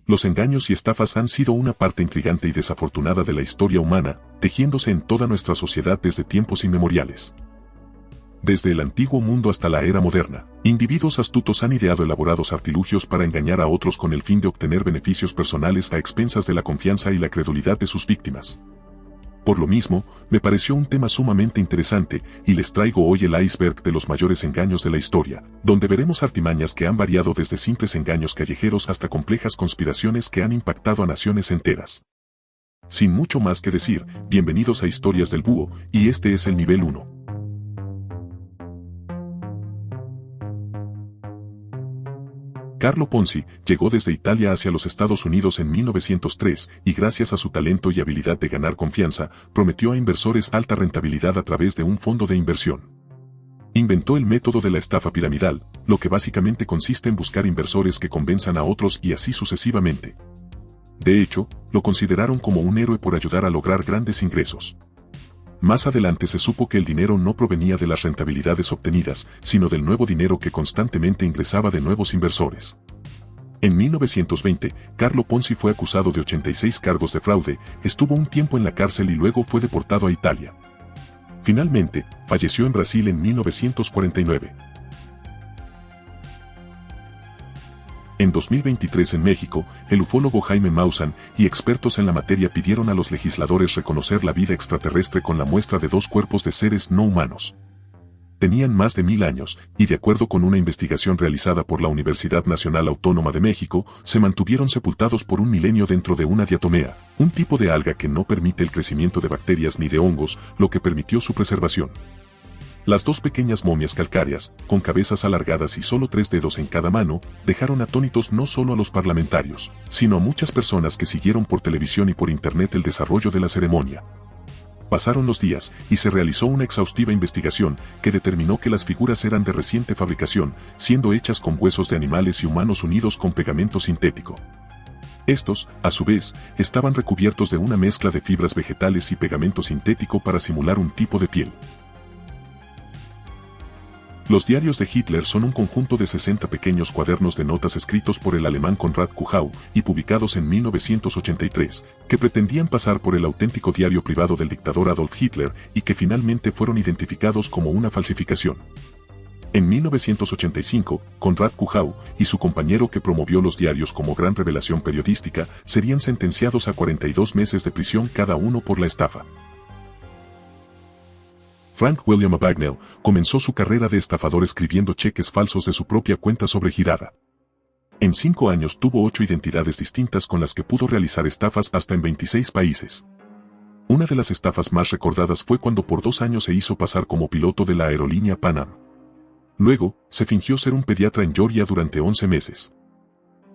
Los engaños y estafas han sido una parte intrigante y desafortunada de la historia humana, tejiéndose en toda nuestra sociedad desde tiempos inmemoriales. Desde el antiguo mundo hasta la era moderna, individuos astutos han ideado elaborados artilugios para engañar a otros con el fin de obtener beneficios personales a expensas de la confianza y la credulidad de sus víctimas. Por lo mismo, me pareció un tema sumamente interesante, y les traigo hoy el iceberg de los mayores engaños de la historia, donde veremos artimañas que han variado desde simples engaños callejeros hasta complejas conspiraciones que han impactado a naciones enteras. Sin mucho más que decir, bienvenidos a Historias del Búho, y este es el nivel 1. Carlo Ponzi llegó desde Italia hacia los Estados Unidos en 1903 y gracias a su talento y habilidad de ganar confianza, prometió a inversores alta rentabilidad a través de un fondo de inversión. Inventó el método de la estafa piramidal, lo que básicamente consiste en buscar inversores que convenzan a otros y así sucesivamente. De hecho, lo consideraron como un héroe por ayudar a lograr grandes ingresos. Más adelante se supo que el dinero no provenía de las rentabilidades obtenidas, sino del nuevo dinero que constantemente ingresaba de nuevos inversores. En 1920, Carlo Ponzi fue acusado de 86 cargos de fraude, estuvo un tiempo en la cárcel y luego fue deportado a Italia. Finalmente, falleció en Brasil en 1949. En 2023 en México, el ufólogo Jaime Maussan y expertos en la materia pidieron a los legisladores reconocer la vida extraterrestre con la muestra de 2 cuerpos de seres no humanos. Tenían más de 1000 años, y de acuerdo con una investigación realizada por la Universidad Nacional Autónoma de México, se mantuvieron sepultados por 1 milenio dentro de una diatomea, un tipo de alga que no permite el crecimiento de bacterias ni de hongos, lo que permitió su preservación. Las 2 pequeñas momias calcáreas, con cabezas alargadas y solo 3 dedos en cada mano, dejaron atónitos no solo a los parlamentarios, sino a muchas personas que siguieron por televisión y por internet el desarrollo de la ceremonia. Pasaron los días, y se realizó una exhaustiva investigación que determinó que las figuras eran de reciente fabricación, siendo hechas con huesos de animales y humanos unidos con pegamento sintético. Estos, a su vez, estaban recubiertos de una mezcla de fibras vegetales y pegamento sintético para simular un tipo de piel. Los diarios de Hitler son un conjunto de 60 pequeños cuadernos de notas escritos por el alemán Konrad Kuhau y publicados en 1983, que pretendían pasar por el auténtico diario privado del dictador Adolf Hitler y que finalmente fueron identificados como una falsificación. En 1985, Konrad Kuhau y su compañero que promovió los diarios como gran revelación periodística serían sentenciados a 42 meses de prisión cada uno por la estafa. Frank William Abagnale comenzó su carrera de estafador escribiendo cheques falsos de su propia cuenta sobregirada. En 5 años tuvo 8 identidades distintas con las que pudo realizar estafas hasta en 26 países. Una de las estafas más recordadas fue cuando por 2 años se hizo pasar como piloto de la aerolínea Pan Am. Luego, se fingió ser un pediatra en Georgia durante 11 meses.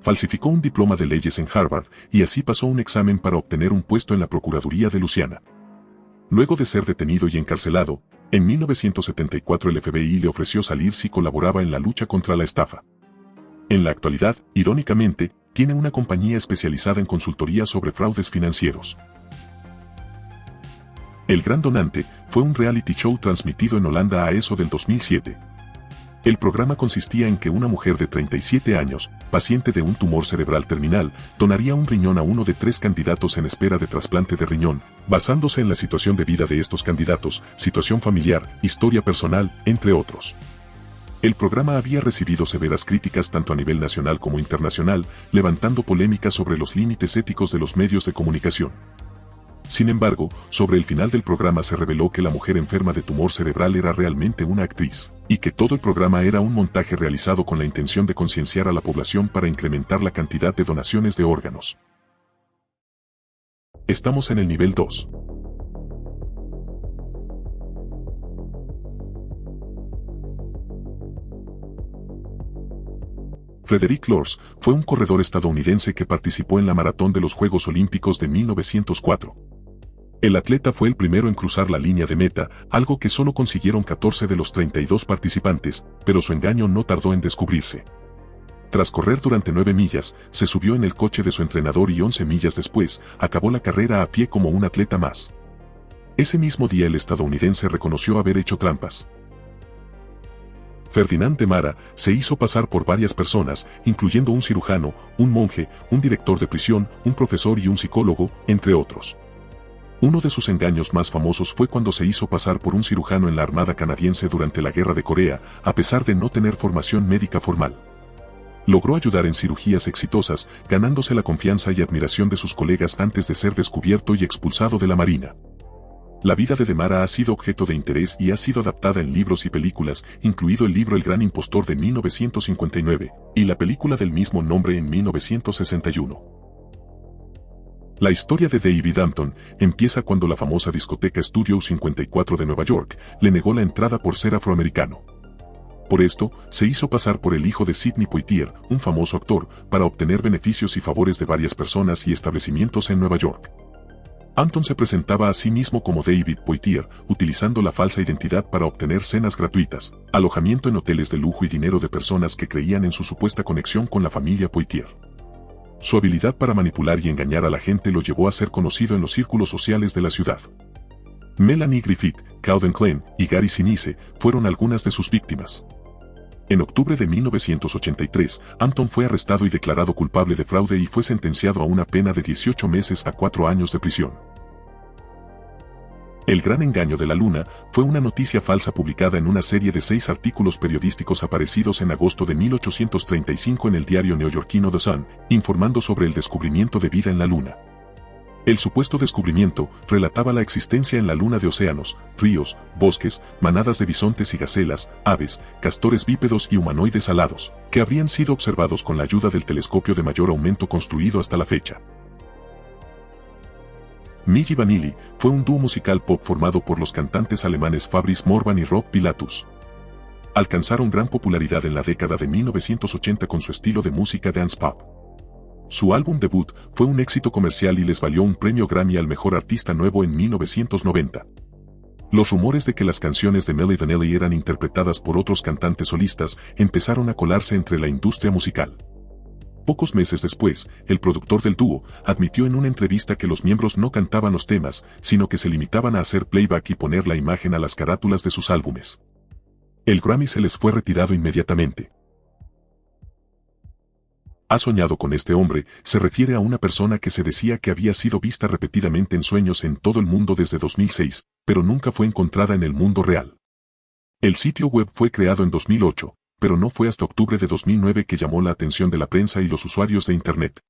Falsificó un diploma de leyes en Harvard y así pasó un examen para obtener un puesto en la Procuraduría de Luisiana. Luego de ser detenido y encarcelado, en 1974 el FBI le ofreció salir si colaboraba en la lucha contra la estafa. En la actualidad, irónicamente, tiene una compañía especializada en consultoría sobre fraudes financieros. El Gran Donante fue un reality show transmitido en Holanda a eso del 2007. El programa consistía en que una mujer de 37 años, paciente de un tumor cerebral terminal, donaría un riñón a uno de 3 candidatos en espera de trasplante de riñón, basándose en la situación de vida de estos candidatos, situación familiar, historia personal, entre otros. El programa había recibido severas críticas tanto a nivel nacional como internacional, levantando polémicas sobre los límites éticos de los medios de comunicación. Sin embargo, sobre el final del programa se reveló que la mujer enferma de tumor cerebral era realmente una actriz, y que todo el programa era un montaje realizado con la intención de concienciar a la población para incrementar la cantidad de donaciones de órganos. Estamos en el nivel 2. Frederick Lors fue un corredor estadounidense que participó en la maratón de los Juegos Olímpicos de 1904. El atleta fue el primero en cruzar la línea de meta, algo que solo consiguieron 14 de los 32 participantes, pero su engaño no tardó en descubrirse. Tras correr durante 9 millas, se subió en el coche de su entrenador y 11 millas después, acabó la carrera a pie como un atleta más. Ese mismo día el estadounidense reconoció haber hecho trampas. Ferdinand de Mara se hizo pasar por varias personas, incluyendo un cirujano, un monje, un director de prisión, un profesor y un psicólogo, entre otros. Uno de sus engaños más famosos fue cuando se hizo pasar por un cirujano en la Armada canadiense durante la Guerra de Corea, a pesar de no tener formación médica formal. Logró ayudar en cirugías exitosas, ganándose la confianza y admiración de sus colegas antes de ser descubierto y expulsado de la Marina. La vida de Mara ha sido objeto de interés y ha sido adaptada en libros y películas, incluido el libro El Gran Impostor de 1959, y la película del mismo nombre en 1961. La historia de David Hampton empieza cuando la famosa discoteca Studio 54 de Nueva York le negó la entrada por ser afroamericano. Por esto, se hizo pasar por el hijo de Sidney Poitier, un famoso actor, para obtener beneficios y favores de varias personas y establecimientos en Nueva York. Hampton se presentaba a sí mismo como David Poitier, utilizando la falsa identidad para obtener cenas gratuitas, alojamiento en hoteles de lujo y dinero de personas que creían en su supuesta conexión con la familia Poitier. Su habilidad para manipular y engañar a la gente lo llevó a ser conocido en los círculos sociales de la ciudad. Melanie Griffith, Calvin Klein y Gary Sinise fueron algunas de sus víctimas. En octubre de 1983, Hampton fue arrestado y declarado culpable de fraude y fue sentenciado a una pena de 18 meses a 4 años de prisión. El gran engaño de la luna fue una noticia falsa publicada en una serie de 6 artículos periodísticos aparecidos en agosto de 1835 en el diario neoyorquino The Sun, informando sobre el descubrimiento de vida en la luna. El supuesto descubrimiento relataba la existencia en la luna de océanos, ríos, bosques, manadas de bisontes y gacelas, aves, castores bípedos y humanoides alados, que habrían sido observados con la ayuda del telescopio de mayor aumento construido hasta la fecha. Milli Vanilli fue un dúo musical pop formado por los cantantes alemanes Fabrice Morvan y Rob Pilatus. Alcanzaron gran popularidad en la década de 1980 con su estilo de música dance pop. Su álbum debut fue un éxito comercial y les valió un premio Grammy al mejor artista nuevo en 1990. Los rumores de que las canciones de Milli Vanilli eran interpretadas por otros cantantes solistas empezaron a colarse entre la industria musical. Pocos meses después, el productor del dúo admitió en una entrevista que los miembros no cantaban los temas, sino que se limitaban a hacer playback y poner la imagen a las carátulas de sus álbumes. El Grammy se les fue retirado inmediatamente. ¿Has soñado con este hombre? Se refiere a una persona que se decía que había sido vista repetidamente en sueños en todo el mundo desde 2006, pero nunca fue encontrada en el mundo real. El sitio web fue creado en 2008, pero no fue hasta octubre de 2009 que llamó la atención de la prensa y los usuarios de Internet.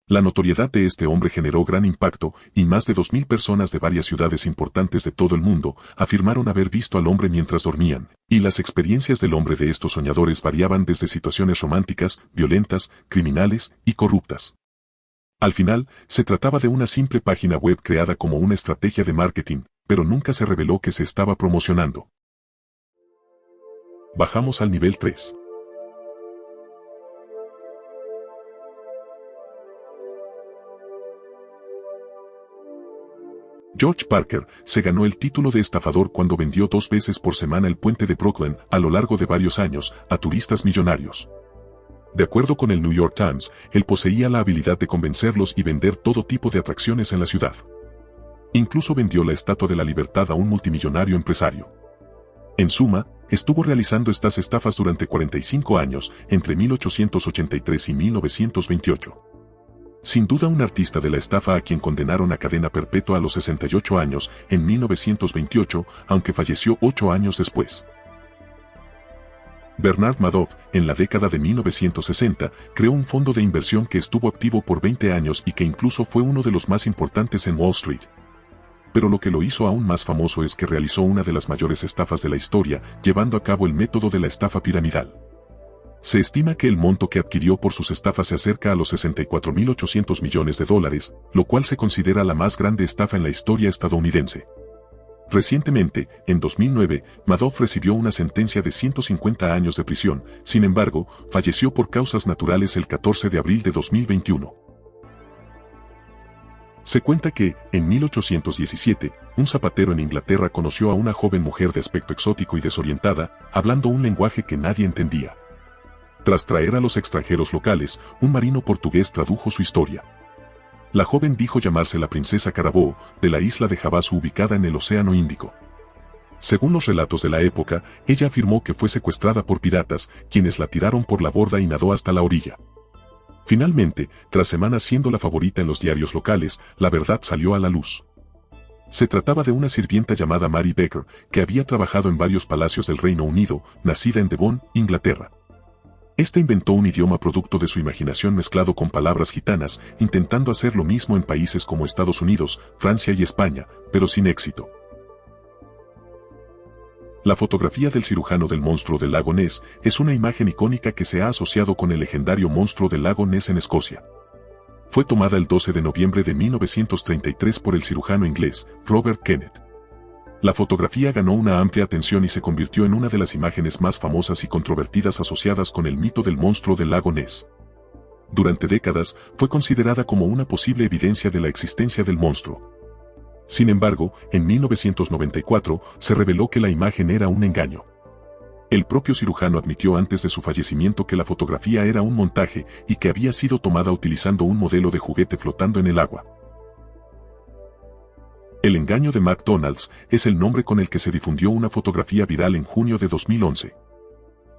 La notoriedad de este hombre generó gran impacto y más de 2.000 personas de varias ciudades importantes de todo el mundo afirmaron haber visto al hombre mientras dormían, y las experiencias del hombre de estos soñadores variaban desde situaciones románticas, violentas, criminales y corruptas. Al final, se trataba de una simple página web creada como una estrategia de marketing, pero nunca se reveló que se estaba promocionando. Bajamos al nivel 3. George Parker se ganó el título de estafador cuando vendió 2 veces por semana el puente de Brooklyn a lo largo de varios años a turistas millonarios. De acuerdo con el New York Times, él poseía la habilidad de convencerlos y vender todo tipo de atracciones en la ciudad. Incluso vendió la Estatua de la Libertad a un multimillonario empresario. En suma, estuvo realizando estas estafas durante 45 años, entre 1883 y 1928. Sin duda un artista de la estafa a quien condenaron a cadena perpetua a los 68 años en 1928, aunque falleció 8 años después. Bernard Madoff, en la década de 1960, creó un fondo de inversión que estuvo activo por 20 años y que incluso fue uno de los más importantes en Wall Street. Pero lo que lo hizo aún más famoso es que realizó una de las mayores estafas de la historia, llevando a cabo el método de la estafa piramidal. Se estima que el monto que adquirió por sus estafas se acerca a los 64.800 millones de dólares, lo cual se considera la más grande estafa en la historia estadounidense. Recientemente, en 2009, Madoff recibió una sentencia de 150 años de prisión, sin embargo, falleció por causas naturales el 14 de abril de 2021. Se cuenta que, en 1817, un zapatero en Inglaterra conoció a una joven mujer de aspecto exótico y desorientada, hablando un lenguaje que nadie entendía. Tras traer a los extranjeros locales, un marino portugués tradujo su historia. La joven dijo llamarse la princesa Carabobo, de la isla de Javasu ubicada en el Océano Índico. Según los relatos de la época, ella afirmó que fue secuestrada por piratas, quienes la tiraron por la borda y nadó hasta la orilla. Finalmente, tras semanas siendo la favorita en los diarios locales, la verdad salió a la luz. Se trataba de una sirvienta llamada Mary Baker, que había trabajado en varios palacios del Reino Unido, nacida en Devon, Inglaterra. Esta inventó un idioma producto de su imaginación mezclado con palabras gitanas, intentando hacer lo mismo en países como Estados Unidos, Francia y España, pero sin éxito. La fotografía del cirujano del monstruo del lago Ness es una imagen icónica que se ha asociado con el legendario monstruo del lago Ness en Escocia. Fue tomada el 12 de noviembre de 1933 por el cirujano inglés, Robert Kennett. La fotografía ganó una amplia atención y se convirtió en una de las imágenes más famosas y controvertidas asociadas con el mito del monstruo del lago Ness. Durante décadas, fue considerada como una posible evidencia de la existencia del monstruo. Sin embargo, en 1994, se reveló que la imagen era un engaño. El propio cirujano admitió antes de su fallecimiento que la fotografía era un montaje y que había sido tomada utilizando un modelo de juguete flotando en el agua. El engaño de McDonald's es el nombre con el que se difundió una fotografía viral en junio de 2011.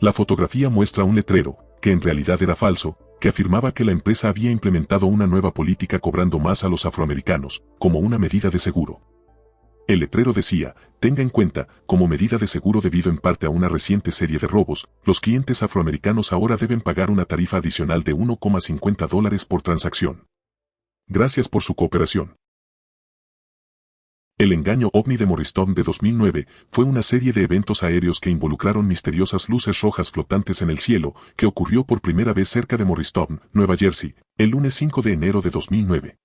La fotografía muestra un letrero, que en realidad era falso, que afirmaba que la empresa había implementado una nueva política cobrando más a los afroamericanos, como una medida de seguro. El letrero decía, tenga en cuenta, como medida de seguro debido en parte a una reciente serie de robos, los clientes afroamericanos ahora deben pagar una tarifa adicional de $1,50 por transacción. Gracias por su cooperación. El engaño ovni de Morristown de 2009 fue una serie de eventos aéreos que involucraron misteriosas luces rojas flotantes en el cielo, que ocurrió por primera vez cerca de Morristown, Nueva Jersey, el lunes 5 de enero de 2009.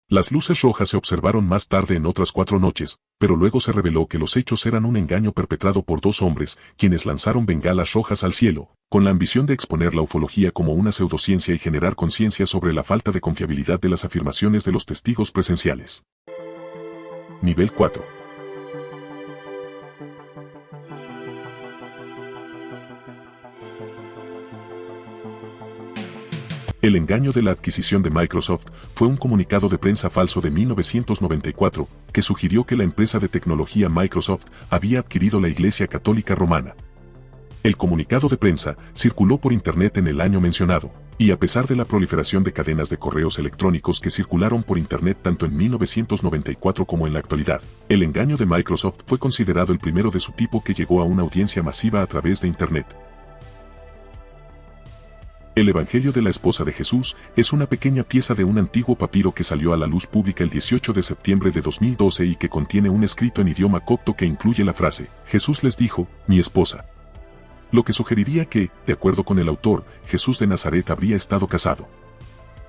Las luces rojas se observaron más tarde en otras 4 noches, pero luego se reveló que los hechos eran un engaño perpetrado por 2 hombres, quienes lanzaron bengalas rojas al cielo, con la ambición de exponer la ufología como una pseudociencia y generar conciencia sobre la falta de confiabilidad de las afirmaciones de los testigos presenciales. Nivel 4. El engaño de la adquisición de Microsoft fue un comunicado de prensa falso de 1994 que sugirió que la empresa de tecnología Microsoft había adquirido la Iglesia Católica Romana. El comunicado de prensa circuló por Internet en el año mencionado, y a pesar de la proliferación de cadenas de correos electrónicos que circularon por Internet tanto en 1994 como en la actualidad, el engaño de Microsoft fue considerado el primero de su tipo que llegó a una audiencia masiva a través de Internet. El Evangelio de la Esposa de Jesús es una pequeña pieza de un antiguo papiro que salió a la luz pública el 18 de septiembre de 2012 y que contiene un escrito en idioma copto que incluye la frase, Jesús les dijo, mi esposa. Lo que sugeriría que, de acuerdo con el autor, Jesús de Nazaret habría estado casado.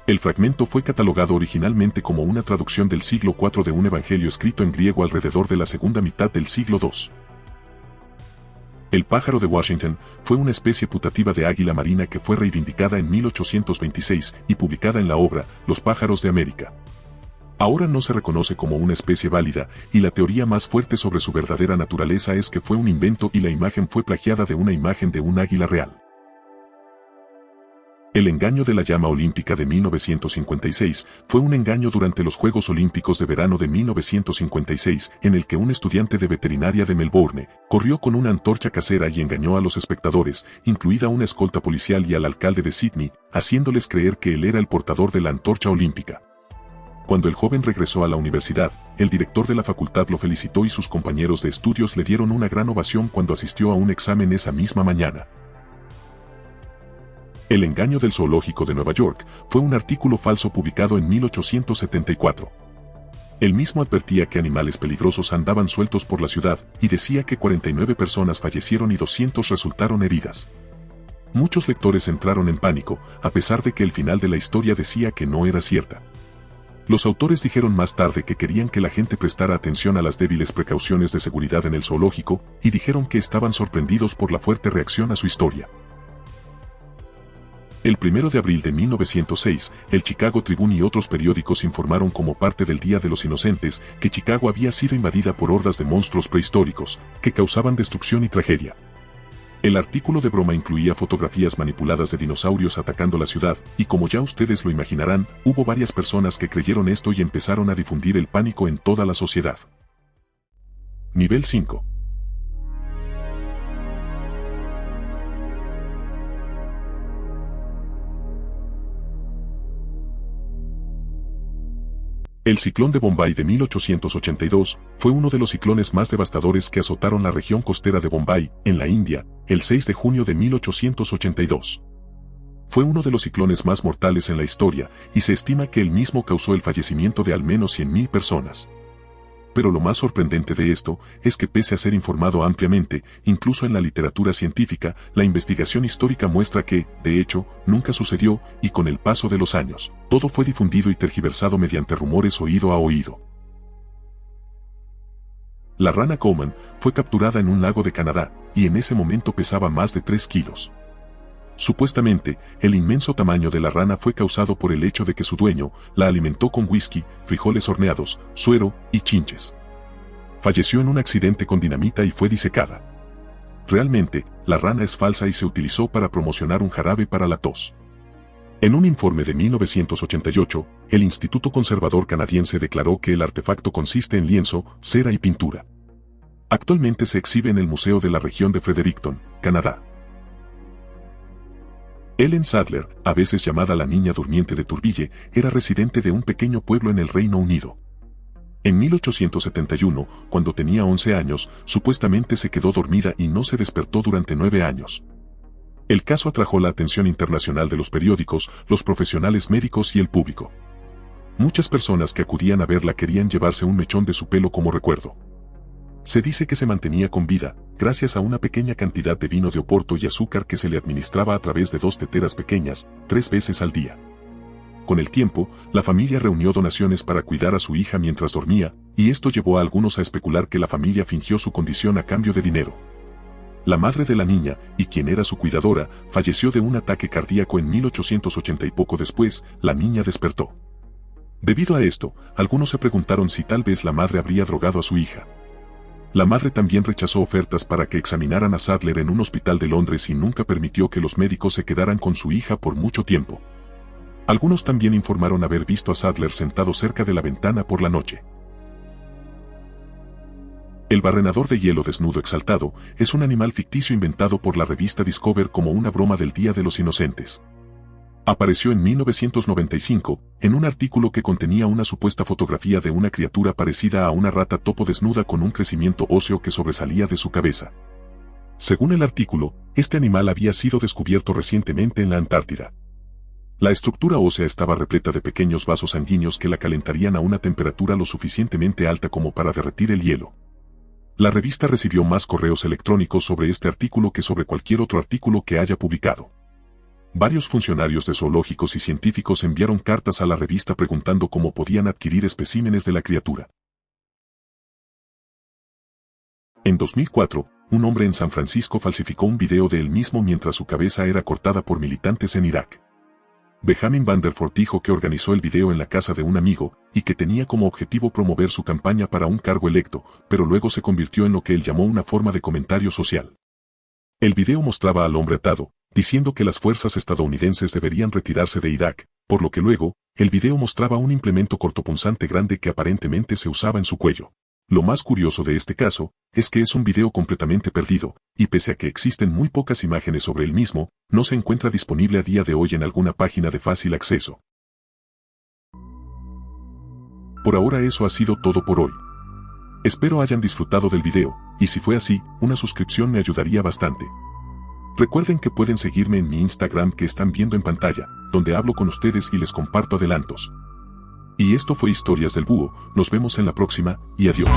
El fragmento fue catalogado originalmente como una traducción del siglo IV de un evangelio escrito en griego alrededor de la segunda mitad del siglo II. El pájaro de Washington fue una especie putativa de águila marina que fue reivindicada en 1826 y publicada en la obra Los pájaros de América. Ahora no se reconoce como una especie válida, y la teoría más fuerte sobre su verdadera naturaleza es que fue un invento y la imagen fue plagiada de una imagen de un águila real. El engaño de la llama olímpica de 1956 fue un engaño durante los Juegos Olímpicos de Verano de 1956, en el que un estudiante de veterinaria de Melbourne corrió con una antorcha casera y engañó a los espectadores, incluida una escolta policial y al alcalde de Sydney, haciéndoles creer que él era el portador de la antorcha olímpica. Cuando el joven regresó a la universidad, el director de la facultad lo felicitó y sus compañeros de estudios le dieron una gran ovación cuando asistió a un examen esa misma mañana. El engaño del zoológico de Nueva York fue un artículo falso publicado en 1874. El mismo advertía que animales peligrosos andaban sueltos por la ciudad y decía que 49 personas fallecieron y 200 resultaron heridas. Muchos lectores entraron en pánico, a pesar de que el final de la historia decía que no era cierta. Los autores dijeron más tarde que querían que la gente prestara atención a las débiles precauciones de seguridad en el zoológico, y dijeron que estaban sorprendidos por la fuerte reacción a su historia. El 1 de abril de 1906, el Chicago Tribune y otros periódicos informaron como parte del Día de los Inocentes que Chicago había sido invadida por hordas de monstruos prehistóricos, que causaban destrucción y tragedia. El artículo de broma incluía fotografías manipuladas de dinosaurios atacando la ciudad, y como ya ustedes lo imaginarán, hubo varias personas que creyeron esto y empezaron a difundir el pánico en toda la sociedad. Nivel 5. El ciclón de Bombay de 1882 fue uno de los ciclones más devastadores que azotaron la región costera de Bombay, en la India, el 6 de junio de 1882. Fue uno de los ciclones más mortales en la historia, y se estima que el mismo causó el fallecimiento de al menos 100.000 personas. Pero lo más sorprendente de esto es que pese a ser informado ampliamente, incluso en la literatura científica, la investigación histórica muestra que, de hecho, nunca sucedió, y con el paso de los años, todo fue difundido y tergiversado mediante rumores oído a oído. La rana Coman fue capturada en un lago de Canadá, y en ese momento pesaba más de 3 kilos. Supuestamente, el inmenso tamaño de la rana fue causado por el hecho de que su dueño la alimentó con whisky, frijoles horneados, suero y chinches. Falleció en un accidente con dinamita y fue disecada. Realmente, la rana es falsa y se utilizó para promocionar un jarabe para la tos. En un informe de 1988, el Instituto Conservador Canadiense declaró que el artefacto consiste en lienzo, cera y pintura. Actualmente se exhibe en el Museo de la Región de Fredericton, Canadá. Ellen Sadler, a veces llamada la Niña Durmiente de Tourville, era residente de un pequeño pueblo en el Reino Unido. En 1871, cuando tenía 11 años, supuestamente se quedó dormida y no se despertó durante 9 años. El caso atrajo la atención internacional de los periódicos, los profesionales médicos y el público. Muchas personas que acudían a verla querían llevarse un mechón de su pelo como recuerdo. Se dice que se mantenía con vida, gracias a una pequeña cantidad de vino de Oporto y azúcar que se le administraba a través de 2 teteras pequeñas, 3 veces al día. Con el tiempo, la familia reunió donaciones para cuidar a su hija mientras dormía, y esto llevó a algunos a especular que la familia fingió su condición a cambio de dinero. La madre de la niña, y quien era su cuidadora, falleció de un ataque cardíaco en 1880 y poco después, la niña despertó. Debido a esto, algunos se preguntaron si tal vez la madre habría drogado a su hija. La madre también rechazó ofertas para que examinaran a Sadler en un hospital de Londres y nunca permitió que los médicos se quedaran con su hija por mucho tiempo. Algunos también informaron haber visto a Sadler sentado cerca de la ventana por la noche. El barrenador de hielo desnudo exaltado es un animal ficticio inventado por la revista Discover como una broma del Día de los Inocentes. Apareció en 1995, en un artículo que contenía una supuesta fotografía de una criatura parecida a una rata topo desnuda con un crecimiento óseo que sobresalía de su cabeza. Según el artículo, este animal había sido descubierto recientemente en la Antártida. La estructura ósea estaba repleta de pequeños vasos sanguíneos que la calentarían a una temperatura lo suficientemente alta como para derretir el hielo. La revista recibió más correos electrónicos sobre este artículo que sobre cualquier otro artículo que haya publicado. Varios funcionarios de zoológicos y científicos enviaron cartas a la revista preguntando cómo podían adquirir especímenes de la criatura. En 2004, un hombre en San Francisco falsificó un video de él mismo mientras su cabeza era cortada por militantes en Irak. Benjamin Vanderford dijo que organizó el video en la casa de un amigo, y que tenía como objetivo promover su campaña para un cargo electo, pero luego se convirtió en lo que él llamó una forma de comentario social. El video mostraba al hombre atado, diciendo que las fuerzas estadounidenses deberían retirarse de Irak, por lo que luego, el video mostraba un implemento cortopunzante grande que aparentemente se usaba en su cuello. Lo más curioso de este caso, es que es un video completamente perdido, y pese a que existen muy pocas imágenes sobre el mismo, no se encuentra disponible a día de hoy en alguna página de fácil acceso. Por ahora eso ha sido todo por hoy. Espero hayan disfrutado del video, y si fue así, una suscripción me ayudaría bastante. Recuerden que pueden seguirme en mi Instagram que están viendo en pantalla, donde hablo con ustedes y les comparto adelantos. Y esto fue Historias del Búho, nos vemos en la próxima, y adiós.